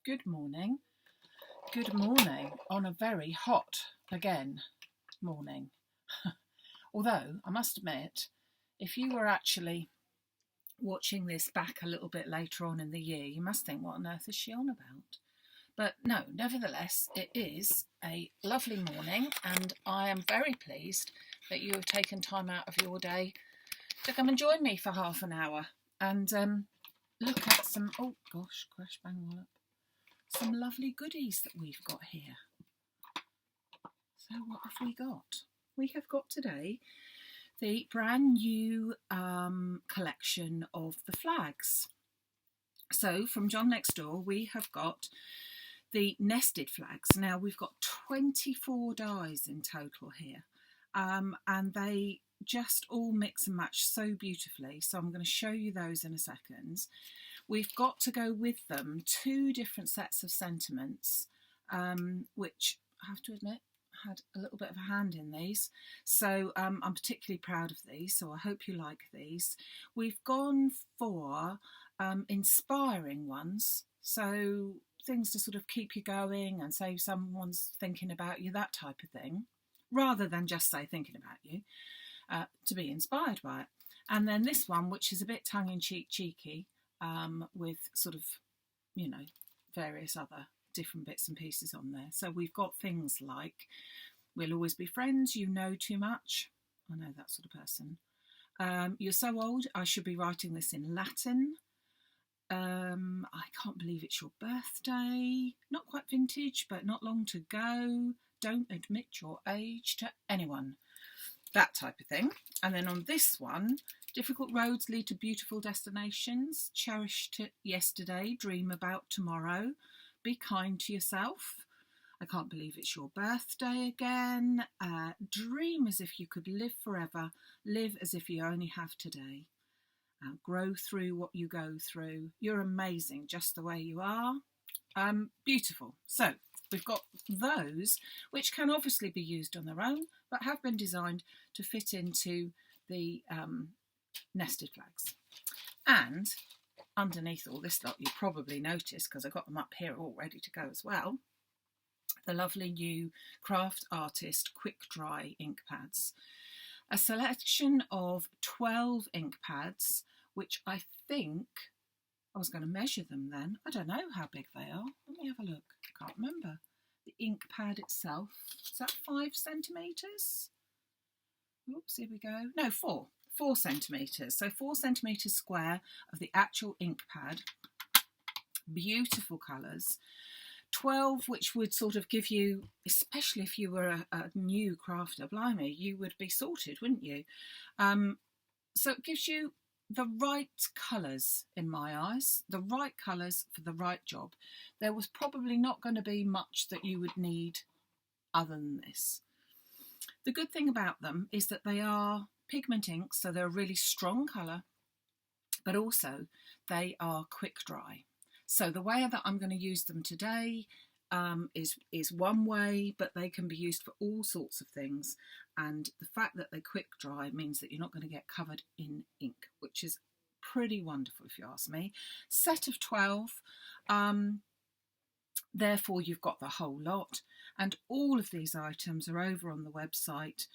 Good morning. Good morning on a very hot, again, morning. Although, I must admit, if you were actually watching this back a little bit later on in the year, you must think, what on earth is she on about? But no, nevertheless, it is a lovely morning, and I am very pleased that you have taken time out of your day to come and join me for half an hour and look at some, oh gosh, crash bang wallop, some lovely goodies that we've got here. So what have we got? We have got today the brand new collection of the flags. So from John Next Door, we have got the nested flags. Now we've got 24 dies in total here, and they just all mix and match so beautifully. So I'm going to show you those in a second. We've got to go with them two different sets of sentiments, which I have to admit had a little bit of a hand in these. So I'm particularly proud of these, so I hope you like these. We've gone for inspiring ones, so things to sort of keep you going and say someone's thinking about you, that type of thing, rather than just say thinking about you, to be inspired by it. And then this one, which is a bit tongue-in-cheek cheeky, with sort of, you know, various other different bits and pieces on there. So we've got things like, we'll always be friends, you know too much. I know that sort of person. You're so old, I should be writing this in Latin. I can't believe it's your birthday. Not quite vintage, but not long to go. Don't admit your age to anyone. That type of thing. And then on this one, difficult roads lead to beautiful destinations. Cherish yesterday, dream about tomorrow. Be kind to yourself. I can't believe it's your birthday again. Dream as if you could live forever. Live as if you only have today. Grow through what you go through. You're amazing just the way you are. Beautiful. So we've got those, which can obviously be used on their own, but have been designed to fit into the nested flags. And underneath all this lot, you probably noticed, because I got them up here all ready to go as well, the lovely new Craft Artist Quick Dry ink pads. A selection of 12 ink pads, which I think, I was going to measure them then. I don't know how big they are. Let me have a look. I can't remember. The ink pad itself, is that 5 centimetres? Oops, here we go. No, 4 centimetres. So 4 centimetres square of the actual ink pad. Beautiful colours. 12, which would sort of give you, especially if you were a new crafter, blimey, you would be sorted, wouldn't you? So it gives you the right colours in my eyes, the right colours for the right job. There was probably not going to be much that you would need other than this. The good thing about them is that they are pigment inks, so they're a really strong colour, but also they are quick dry. So the way that I'm going to use them today is one way, but they can be used for all sorts of things. And the fact that they quick dry means that you're not going to get covered in ink, which is pretty wonderful if you ask me. Set of 12, therefore you've got the whole lot. And all of these items are over on the website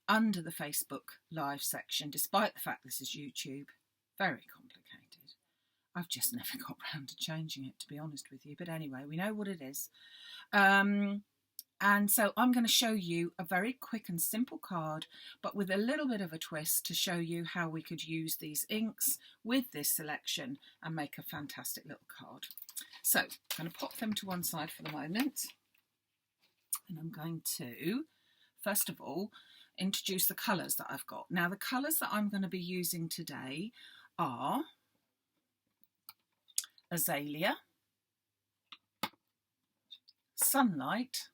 under the Facebook Live section, despite the fact this is YouTube. Very complicated. I've just never got round to changing it, to be honest with you. But anyway, we know what it is. And so I'm going to show you a very quick and simple card, but with a little bit of a twist to show you how we could use these inks with this selection and make a fantastic little card. So I'm going to pop them to one side for the moment. And I'm going to, first of all, introduce the colours that I've got. Now, the colours that I'm going to be using today are Azalea, Sunlight,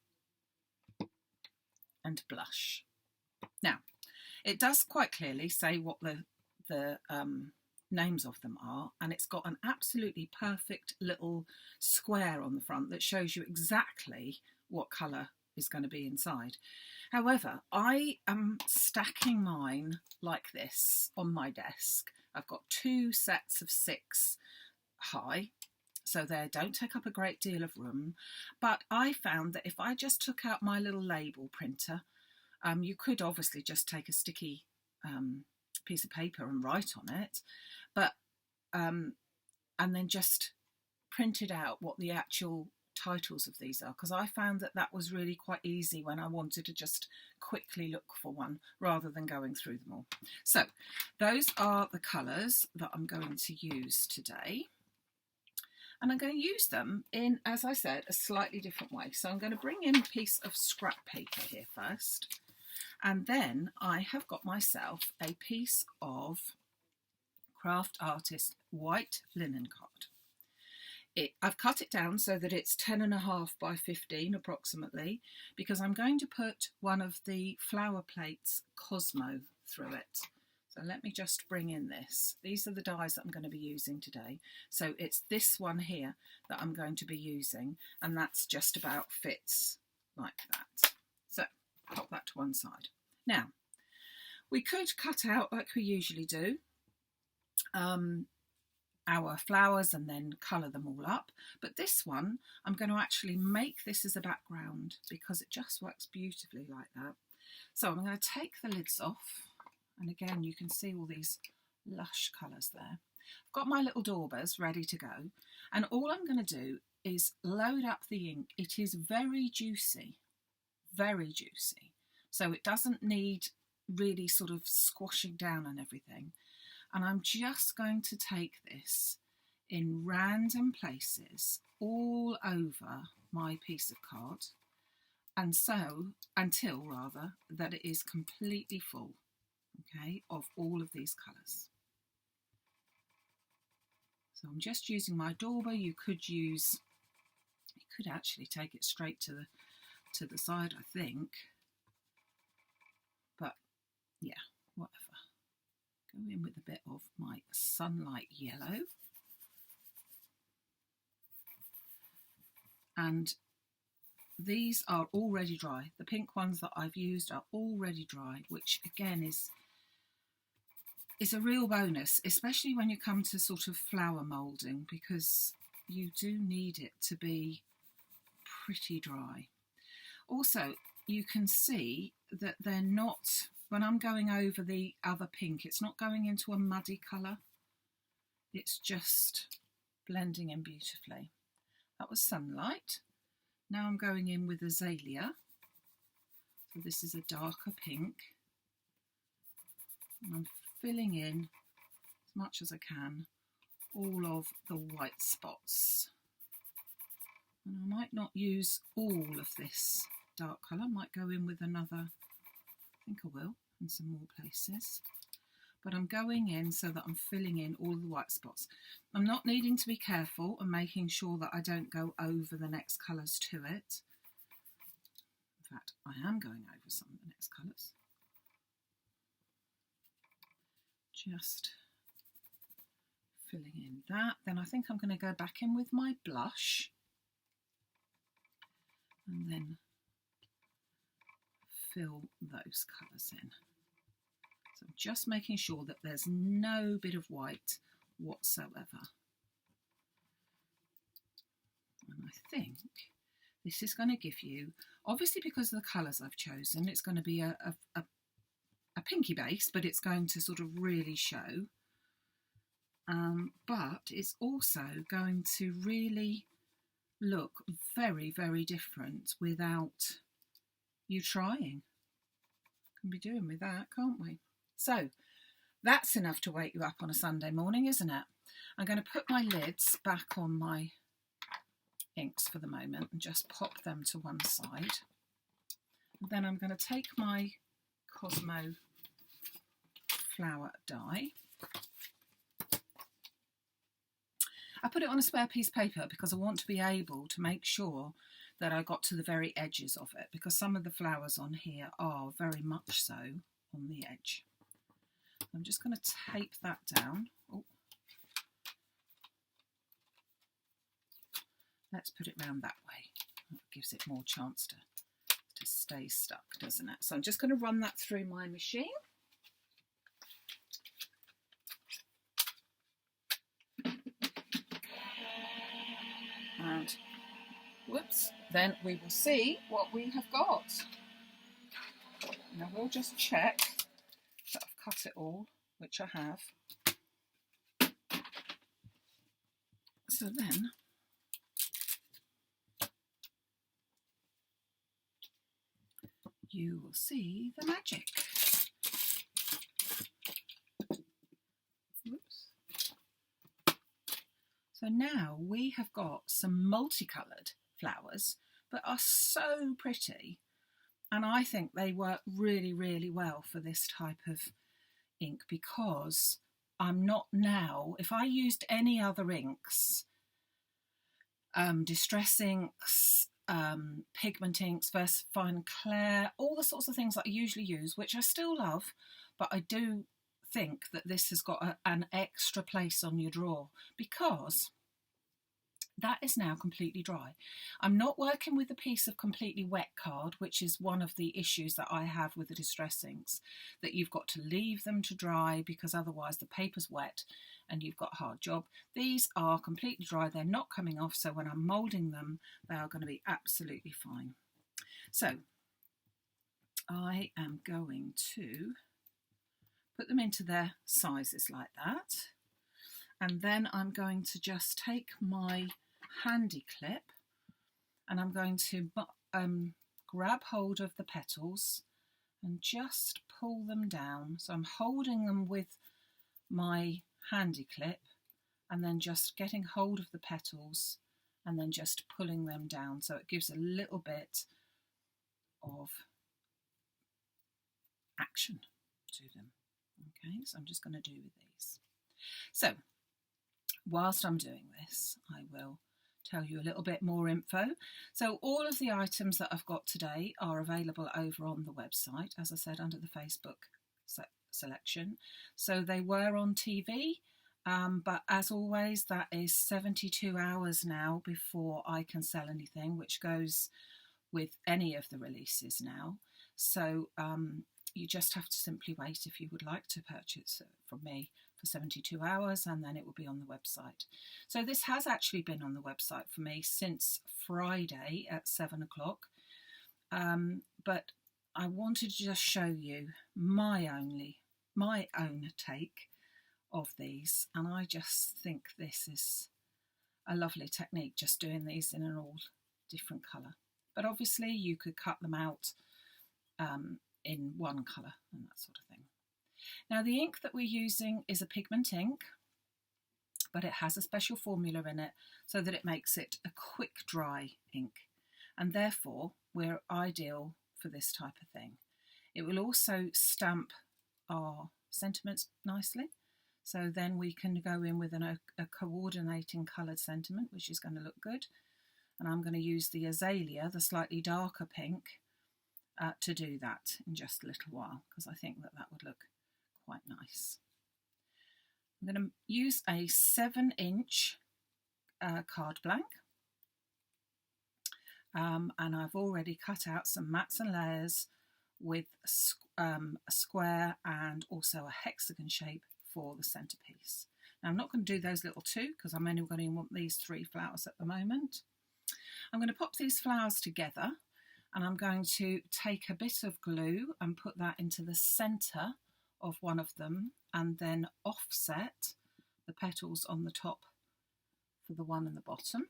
and Blush. Now, it does quite clearly say what the names of them are, and it's got an absolutely perfect little square on the front that shows you exactly what colour is going to be inside. However, I am stacking mine like this on my desk. I've got 2 sets of 6 high, So they don't take up a great deal of room. But I found that if I just took out my little label printer, you could obviously just take a sticky piece of paper and write on it, but and then just printed out what the actual titles of these are, because I found that that was really quite easy when I wanted to just quickly look for one rather than going through them all. So those are the colours that I'm going to use today, and I'm going to use them in, as I said, a slightly different way. So I'm going to bring in a piece of scrap paper here first, and then I have got myself a piece of Craft Artist white linen card. I've cut it down so that it's 10.5 by 15 approximately, because I'm going to put one of the flower plates Cosmo through it. So let me just bring in this. These are the dies that I'm going to be using today. So it's this one here that I'm going to be using, and that's just about fits like that. So pop that to one side. Now, we could cut out, like we usually do, our flowers and then colour them all up, but this one I'm going to actually make this as a background because it just works beautifully like that. So I'm going to take the lids off, and again you can see all these lush colours there. I've got my little daubers ready to go, and all I'm going to do is load up the ink. It is very juicy, so it doesn't need really sort of squashing down and everything. And I'm just going to take this in random places all over my piece of card, and so until rather that it is completely full, okay, of all of these colours. So I'm just using my dauber. You could actually take it straight to the side, I think, but yeah, whatever. Go in with a bit of my sunlight yellow, and these are already dry. The pink ones that I've used are already dry, which again is a real bonus, especially when you come to sort of flower moulding, because you do need it to be pretty dry. Also, you can see that they're not, when I'm going over the other pink, it's not going into a muddy colour. It's just blending in beautifully. That was Sunlight. Now I'm going in with Azalea. So this is a darker pink. And I'm filling in as much as I can all of the white spots. And I might not use all of this dark colour. I might go in with another, I think I will, in some more places. But I'm going in so that I'm filling in all the white spots. I'm not needing to be careful and making sure that I don't go over the next colours to it. In fact, I am going over some of the next colours. Just filling in that. Then I think I'm going to go back in with my blush and then fill those colours in. So I'm just making sure that there's no bit of white whatsoever. And I think this is going to give you, obviously because of the colours I've chosen, it's going to be a pinky base, but it's going to sort of really show. But it's also going to really look very, very different without you trying. Can be doing with that, can't we? So that's enough to wake you up on a Sunday morning, isn't it? I'm going to put my lids back on my inks for the moment and just pop them to one side. And then I'm going to take my Cosmo Flower die. I put it on a spare piece of paper because I want to be able to make sure that I got to the very edges of it, because some of the flowers on here are very much so on the edge. I'm just going to tape that down. Oh. Let's put it round that way. That gives it more chance to stay stuck, doesn't it? So I'm just going to run that through my machine. and whoops, then we will see what we have got. Now we'll just check that I've cut it all, which I have. So then you will see the magic. Oops. So now we have got some multicoloured flowers that are so pretty, and I think they work really, really well for this type of ink, because I'm not now, if I used any other inks, distress inks, pigment inks, VersaFine Clair, all the sorts of things that I usually use, which I still love, but I do think that this has got an extra place on your drawer, because that is now completely dry. I'm not working with a piece of completely wet card, which is one of the issues that I have with the distress inks, that you've got to leave them to dry because otherwise the paper's wet and you've got a hard job. These are completely dry, they're not coming off, so when I'm moulding them, they are going to be absolutely fine. So I am going to put them into their sizes like that, and then I'm going to just take my handy clip and I'm going to grab hold of the petals and just pull them down. So I'm holding them with my handy clip and then just getting hold of the petals and then just pulling them down, so it gives a little bit of action to them. Okay, so I'm just going to do with these. So whilst I'm doing this, I will tell you a little bit more info. So all of the items that I've got today are available over on the website, as I said, under the Facebook selection. So they were on TV, but as always, that is 72 hours now before I can sell anything, which goes with any of the releases now. So you just have to simply wait if you would like to purchase from me for 72 hours, and then it will be on the website. So this has actually been on the website for me since Friday at 7 o'clock, but I wanted to just show you my own take of these, and I just think this is a lovely technique, just doing these in an all different colour. But obviously you could cut them out in one colour and that sort of thing. Now the ink that we're using is a pigment ink, but it has a special formula in it so that it makes it a quick dry ink, and therefore we're ideal for this type of thing. It will also stamp our sentiments nicely, so then we can go in with a coordinating coloured sentiment, which is going to look good. And I'm going to use the Azalea, the slightly darker pink, to do that in just a little while, because I think that that would look quite nice. I'm going to use a 7-inch card blank, and I've already cut out some mats and layers with a square and also a hexagon shape for the centerpiece. Now I'm not going to do those little two because I'm only going to want these 3 flowers at the moment. I'm going to pop these flowers together, and I'm going to take a bit of glue and put that into the centre of one of them, and then offset the petals on the top for the one in the bottom.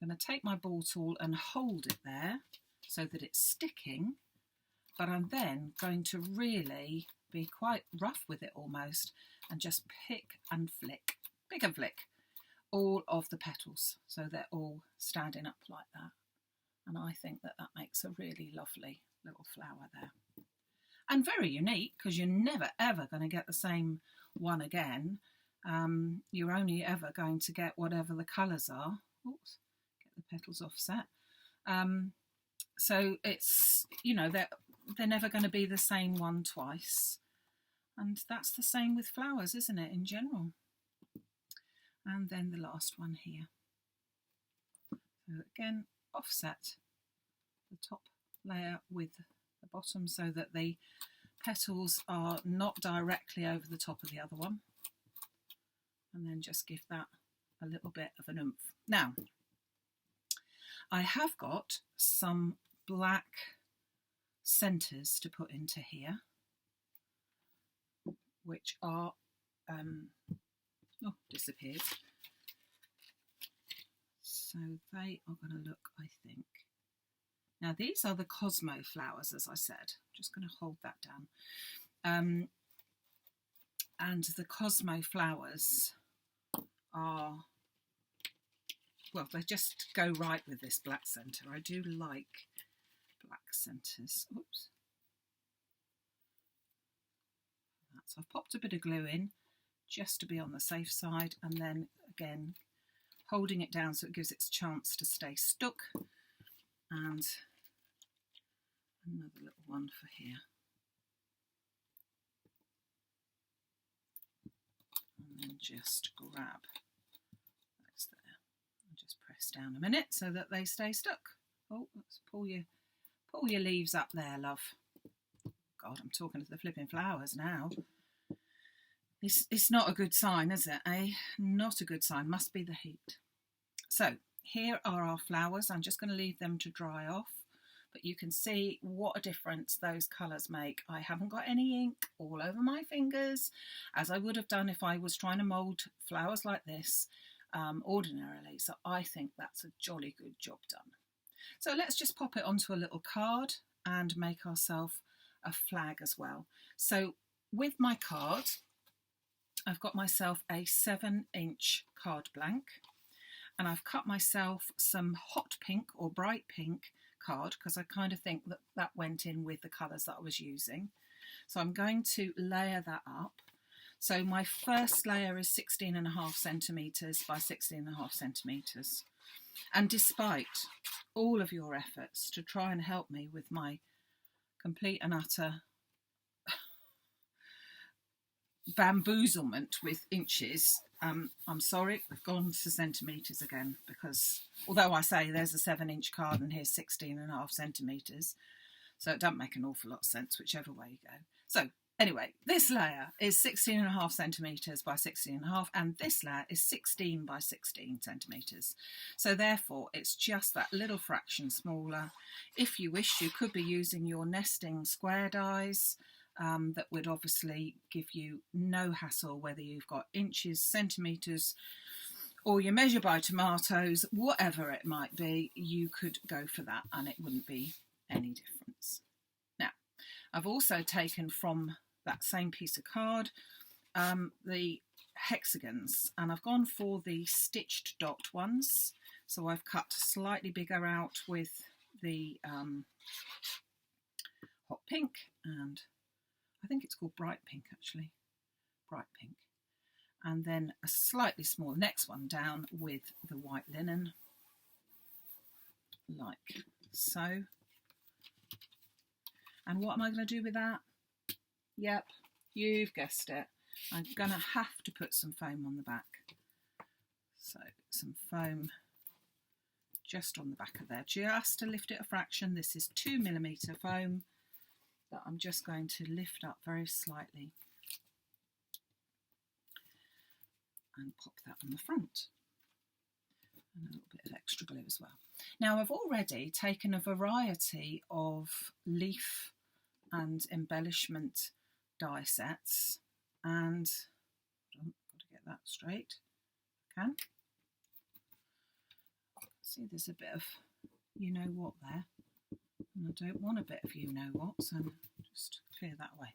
I'm going to take my ball tool and hold it there so that it's sticking, but I'm then going to really be quite rough with it almost, and just pick and flick all of the petals so they're all standing up like that. And I think that that makes a really lovely little flower there. And very unique, because you're never ever going to get the same one again. You're only ever going to get whatever the colours are. Oops, get the petals offset. So it's, you know, they're never going to be the same one twice. And that's the same with flowers, isn't it, in general? And then the last one here. So again, offset the top layer with the bottom so that the petals are not directly over the top of the other one. And then just give that a little bit of an oomph. Now, I have got some black centres to put into here, which are, disappeared. So they are going to look, I think. Now these are the Cosmo flowers, as I said. I'm just going to hold that down. And the Cosmo flowers are, well, they just go right with this black centre. I do like black centres. Oops. So I've popped a bit of glue in just to be on the safe side, and then again holding it down so it gives it a chance to stay stuck. And another little one for here. And then just grab those there and just press down a minute so that they stay stuck. Oh, let's pull your leaves up there, love. God, I'm talking to the flipping flowers now. It's not a good sign, is it, eh? Not a good sign. Must be the heat. So here are our flowers. I'm just going to leave them to dry off, but you can see what a difference those colours make. I haven't got any ink all over my fingers, as I would have done if I was trying to mould flowers like this ordinarily. So I think that's a jolly good job done. So let's just pop it onto a little card and make ourselves a flag as well. So with my card, I've got myself a 7-inch card blank, and I've cut myself some hot pink or bright pink card because I kind of think that that went in with the colours that I was using. So I'm going to layer that up. So my first layer is 16.5 centimetres by 16.5 centimetres. And despite all of your efforts to try and help me with my complete and utter bamboozlement with inches, I'm sorry, we've gone to centimetres again, because although I say there's a 7-inch card and here's 16.5 centimetres, so it doesn't make an awful lot of sense whichever way you go. So anyway, this layer is 16.5 centimetres by 16.5, and this layer is 16 by 16 centimetres. So therefore it's just that little fraction smaller. If you wish, you could be using your nesting square dies. That would obviously give you no hassle whether you've got inches, centimetres, or you measure by tomatoes, whatever it might be, you could go for that and it wouldn't be any difference. Now, I've also taken from that same piece of card the hexagons, and I've gone for the stitched dot ones. So I've cut slightly bigger out with the hot pink, and I think it's called bright pink actually, bright pink. And then a slightly smaller next one down with the white linen, like so. And what am I going to do with that? Yep, you've guessed it. I'm going to have to put some foam on the back. So some foam just on the back of there, just to lift it a fraction. This is 2mm foam that I'm just going to lift up very slightly and pop that on the front. And a little bit of extra glue as well. Now I've already taken a variety of leaf and embellishment die sets, and I've got to get that straight. I can. See, there's a bit of you know what there. And I don't want a bit of you know what, so just clear that away.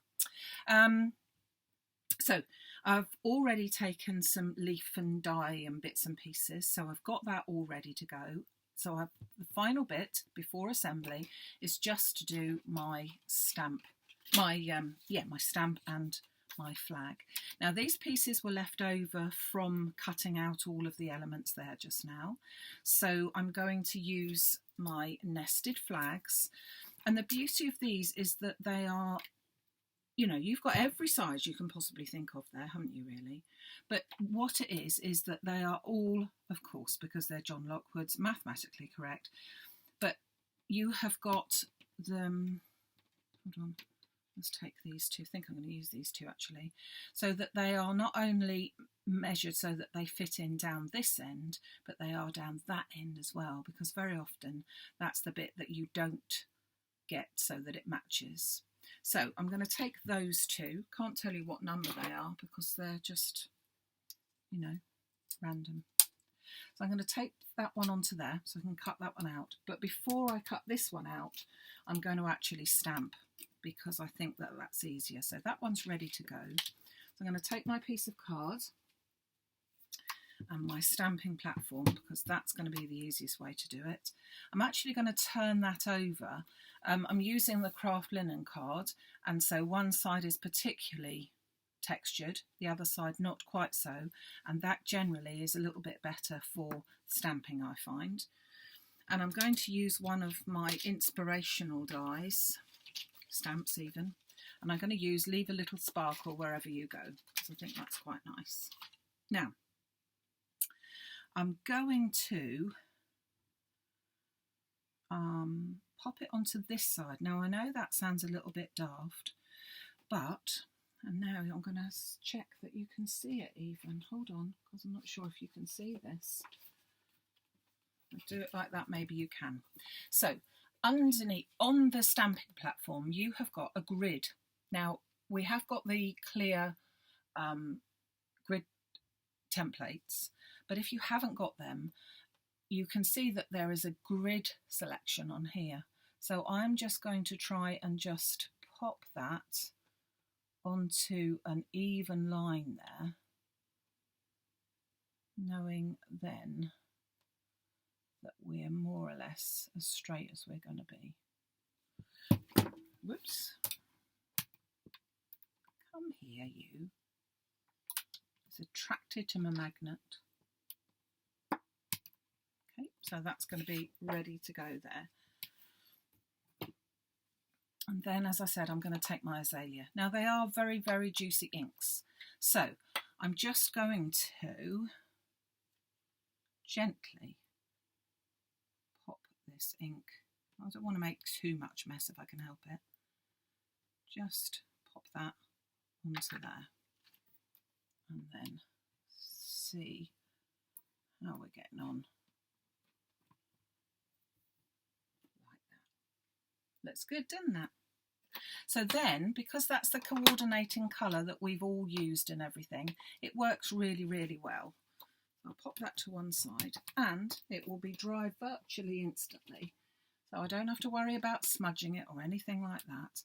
So I've already taken some leaf and die and bits and pieces, so I've got that all ready to go. So the final bit before assembly is just to do my stamp, my stamp and my flag. Now these pieces were left over from cutting out all of the elements there just now, so I'm going to use my nested flags. And the beauty of these is that they are, you know, you've got every size you can possibly think of there, haven't you really? But what it is that they are all, of course, because they're John Lockwood's, mathematically correct, but you have got them, hold on, let's take these two. I think I'm going to use these two actually, so that they are not only measured so that they fit in down this end, but they are down that end as well, because very often that's the bit that you don't get so that it matches. So I'm going to take those two. Can't tell you what number they are because they're just, you know, random. So I'm going to take that one onto there so I can cut that one out. But before I cut this one out, I'm going to actually stamp, because I think that that's easier. So that one's ready to go. So I'm going to take my piece of card and my stamping platform, because that's going to be the easiest way to do it. I'm actually going to turn that over. I'm using the craft linen card, and so one side is particularly textured, the other side not quite so, and that generally is a little bit better for stamping, I find. And I'm going to use one of my inspirational dies, stamps even, and I'm going to use Leave a Little Sparkle Wherever You Go, because I think that's quite nice. Now, I'm going to pop it onto this side. Now, I know that sounds a little bit daft, but, and now I'm going to check that you can see it even. Hold on, because I'm not sure if you can see this. I'll do it like that, maybe you can. So, underneath, on the stamping platform, you have got a grid. Now, we have got the clear grid templates, but if you haven't got them, you can see that there is a grid selection on here. So I'm just going to try and just pop that onto an even line there, knowing then that we're more or less as straight as we're going to be. Whoops. Come here, you. It's attracted to my magnet. Okay, so that's going to be ready to go there. And then, as I said, I'm going to take my Azalea. Now, they are very, very juicy inks. So I'm just going to gently pop this ink. I don't want to make too much mess if I can help it. Just pop that onto there. And then see how we're getting on. Like that. Looks good, doesn't it? So then, because that's the coordinating colour that we've all used and everything, it works really, really well. I'll pop that to one side, and it will be dry virtually instantly. So I don't have to worry about smudging it or anything like that.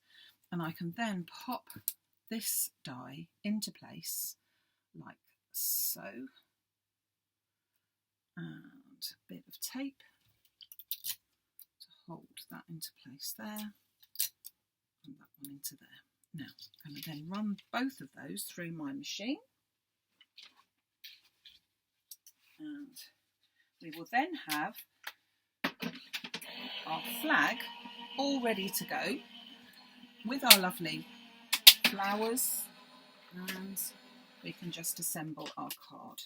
And I can then pop this die into place like so. And a bit of tape to hold that into place there. And that one into there. Now, I'm going to then run both of those through my machine. And we will then have our flag all ready to go with our lovely flowers, and we can just assemble our card.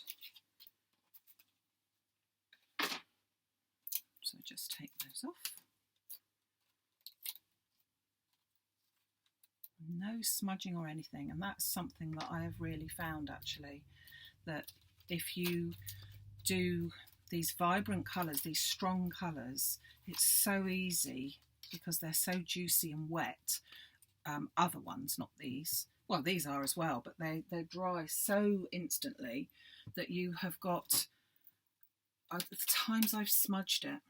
So just take those off. No smudging or anything, and that's something that I have really found actually, that if you do these vibrant colours, these strong colours, it's so easy because they're so juicy and wet. Other ones, not these, well these are as well, but they dry so instantly that you have got, the times I've smudged it,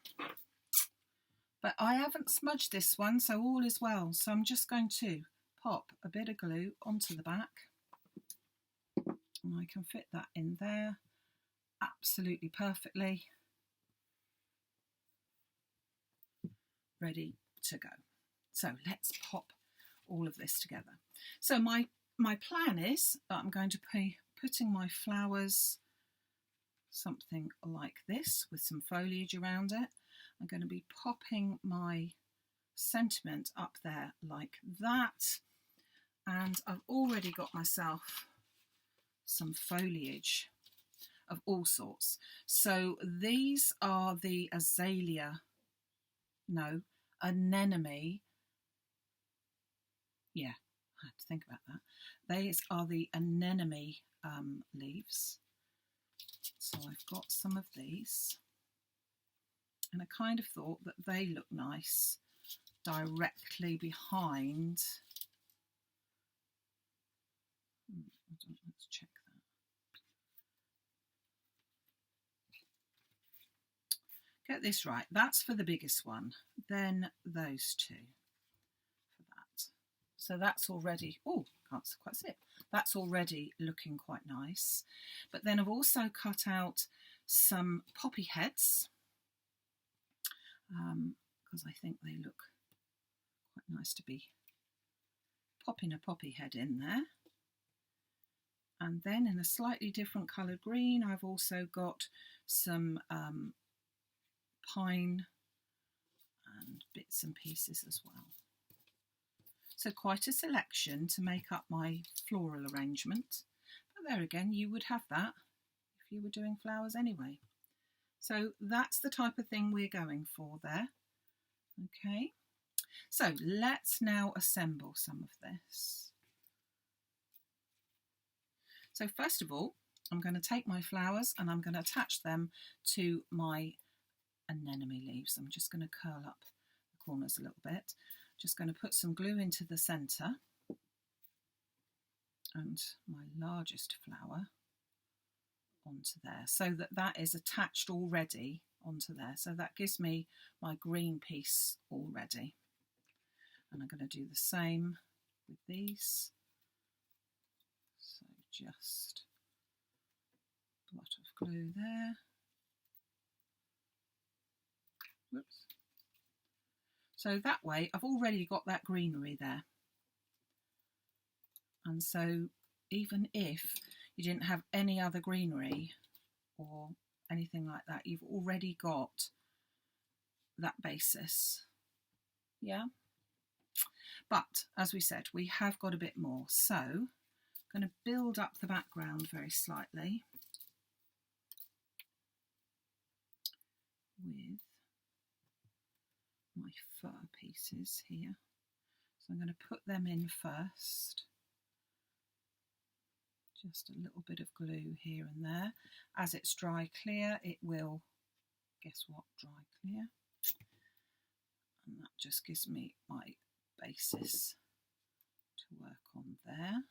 but I haven't smudged this one, so all is well. So I'm just going to pop a bit of glue onto the back, and I can fit that in there absolutely perfectly. Ready to go. So let's pop all of this together. So my plan is that I'm going to be putting my flowers something like this with some foliage around it. I'm going to be popping my sentiment up there like that, and I've already got myself some foliage of all sorts. So these are the Azalea, no, anemone, yeah, I had to think about that. These are the anemone leaves. So I've got some of these, and I kind of thought that they look nice directly behind. Let's check that. Get this right. That's for the biggest one. Then those two for that. So that's already, oh, can't quite see it. That's already looking quite nice. But then I've also cut out some poppy heads because I think they look quite nice to be popping a poppy head in there. And then in a slightly different coloured green, I've also got some pine and bits and pieces as well. So quite a selection to make up my floral arrangement. But there again, you would have that if you were doing flowers anyway. So that's the type of thing we're going for there. Okay, so let's now assemble some of this. So first of all, I'm going to take my flowers and I'm going to attach them to my anemone leaves. I'm just going to curl up the corners a little bit. Just going to put some glue into the centre and my largest flower onto there, so that that is attached already onto there. So that gives me my green piece already. And I'm going to do the same with these. So just a lot of glue there. Whoops. So that way I've already got that greenery there. And so even if you didn't have any other greenery or anything like that, you've already got that basis. Yeah. But as we said, we have got a bit more. So I'm going to build up the background very slightly with my fur pieces here. So I'm going to put them in first. Just a little bit of glue here and there. As it's dry clear, it will, guess what, dry clear. And that just gives me my basis to work on there.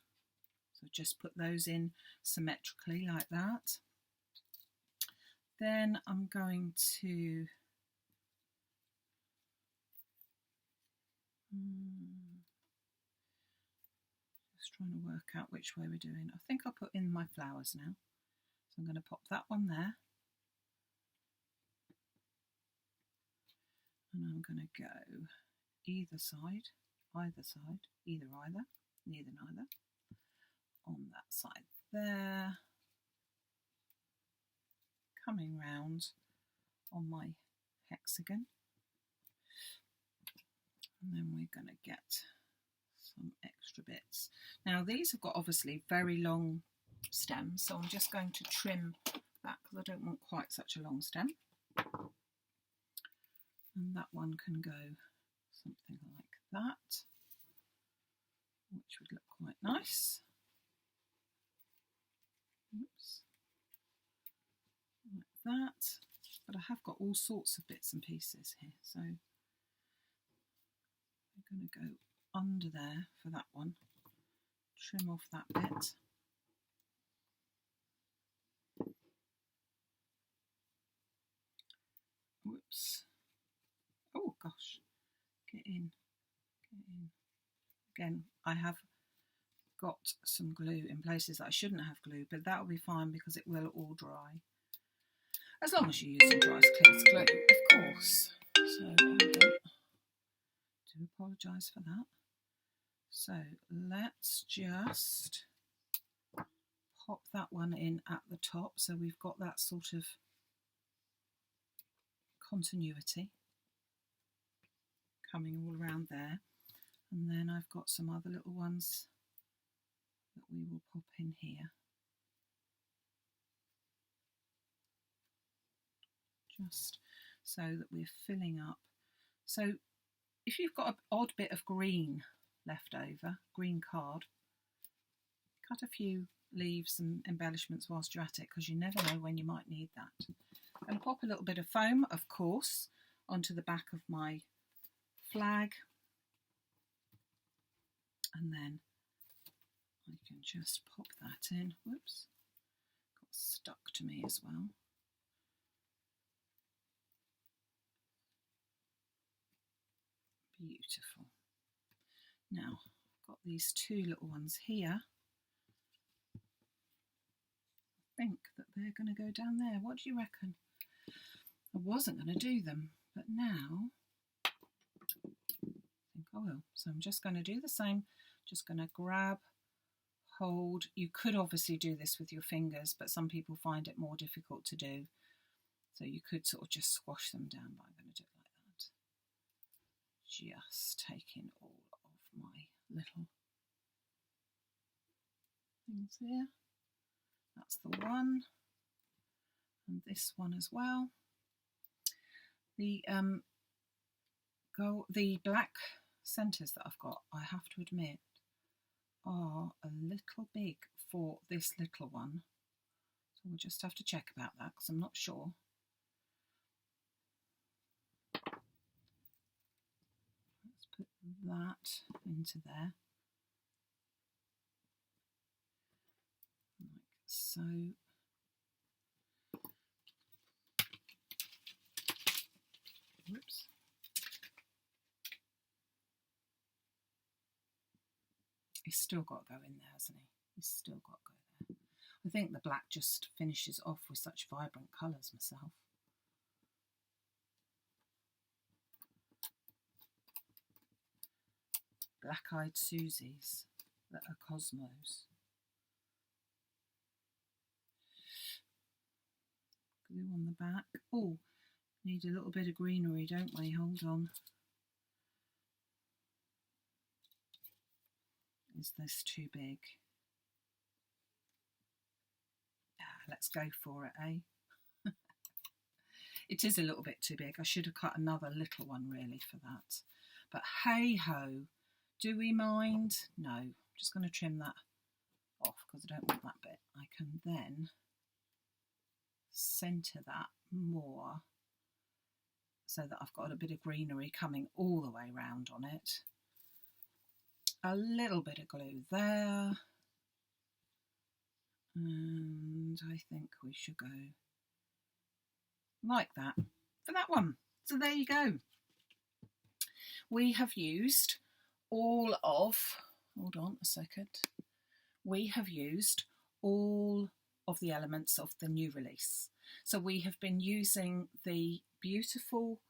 So just put those in symmetrically like that. Then I'm going to just trying to work out which way we're doing. I think I'll put in my flowers now. So I'm going to pop that one there. And I'm going to go either side, either, neither, neither, on that side there, coming round on my hexagon, and then we're going to get some extra bits. Now these have got obviously very long stems, so I'm just going to trim that because I don't want quite such a long stem. And that one can go something like that, which would look quite nice. Oops. Like that. But I have got all sorts of bits and pieces here, so I'm going to go under there for that one, trim off that bit. Whoops. Oh gosh, get in. Again, I have got some glue in places that I shouldn't have glue, but that will be fine because it will all dry. As long as you use some dry clear glue, of course. So I do apologise for that. So let's just pop that one in at the top so we've got that sort of continuity coming all around there. And then I've got some other little ones that we will pop in here. Just so that we're filling up. So if you've got an odd bit of green left over, green card. Cut a few leaves and embellishments whilst you're at it, because you never know when you might need that. And pop a little bit of foam, of course, onto the back of my flag, and then I can just pop that in. Whoops, got stuck to me as well. Beautiful. Now I've got these two little ones here. I think that they're going to go down there. What do you reckon? I wasn't going to do them, but now I think I will. So I'm just going to do the same. Just going to grab, hold. You could obviously do this with your fingers, but some people find it more difficult to do. So you could sort of just squash them down, but I'm going to do it like that. Just taking all of my little things here. That's the one, and this one as well. The black centres that I've got, I have to admit, are a little big for this little one. So we'll just have to check about that, because I'm not sure. Let's put that into there. Like so. Whoops. He's still got to go in there, hasn't he? He's still got to go there. I think the black just finishes off with such vibrant colours myself. Black-eyed Susies that are Cosmos. Glue on the back. Oh, need a little bit of greenery, don't we? Hold on. Is this too big? Let's go for it, eh? It is a little bit too big. I should have cut another little one really for that. But hey ho, do we mind? No, I'm just going to trim that off because I don't want that bit. I can then centre that more so that I've got a bit of greenery coming all the way round on it. A little bit of glue there. And I think we should go like that for that one. So there you go. We have used all of, hold on a second, we have used all of the elements of the new release. So we have been using the beautiful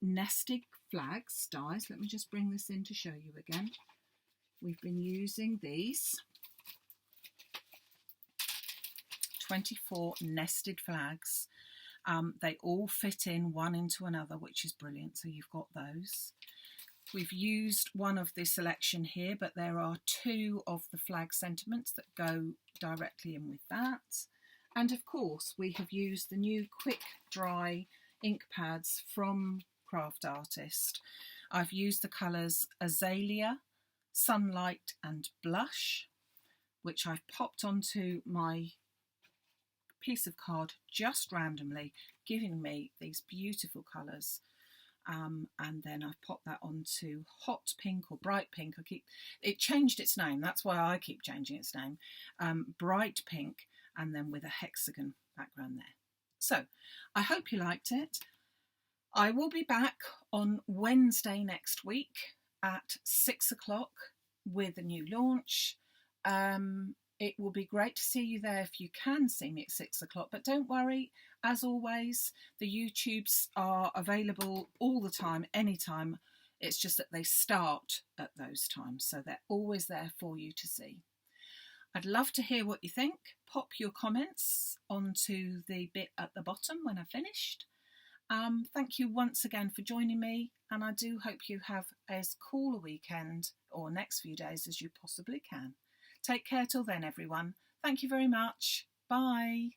nested flags dies. Let me just bring this in to show you again. We've been using these 24 nested flags. They all fit in one into another, which is brilliant. So you've got those. We've used one of the selection here, but there are two of the flag sentiments that go directly in with that. And of course, we have used the new quick dry ink pads from Craft Artist. I've used the colours Azalea, Sunlight and Blush, which I've popped onto my piece of card just randomly, giving me these beautiful colours. And then I've popped that onto hot pink or bright pink. It changed its name, that's why I keep changing its name. Bright pink, and then with a hexagon background there. So I hope you liked it. I will be back on Wednesday next week at 6 o'clock with a new launch. It will be great to see you there if you can see me at 6 o'clock, but don't worry, as always, the YouTubes are available all the time, anytime. It's just that they start at those times, so they're always there for you to see. I'd love to hear what you think. Pop your comments onto the bit at the bottom when I've finished. Thank you once again for joining me, and I do hope you have as cool a weekend or next few days as you possibly can. Take care till then, everyone. Thank you very much. Bye.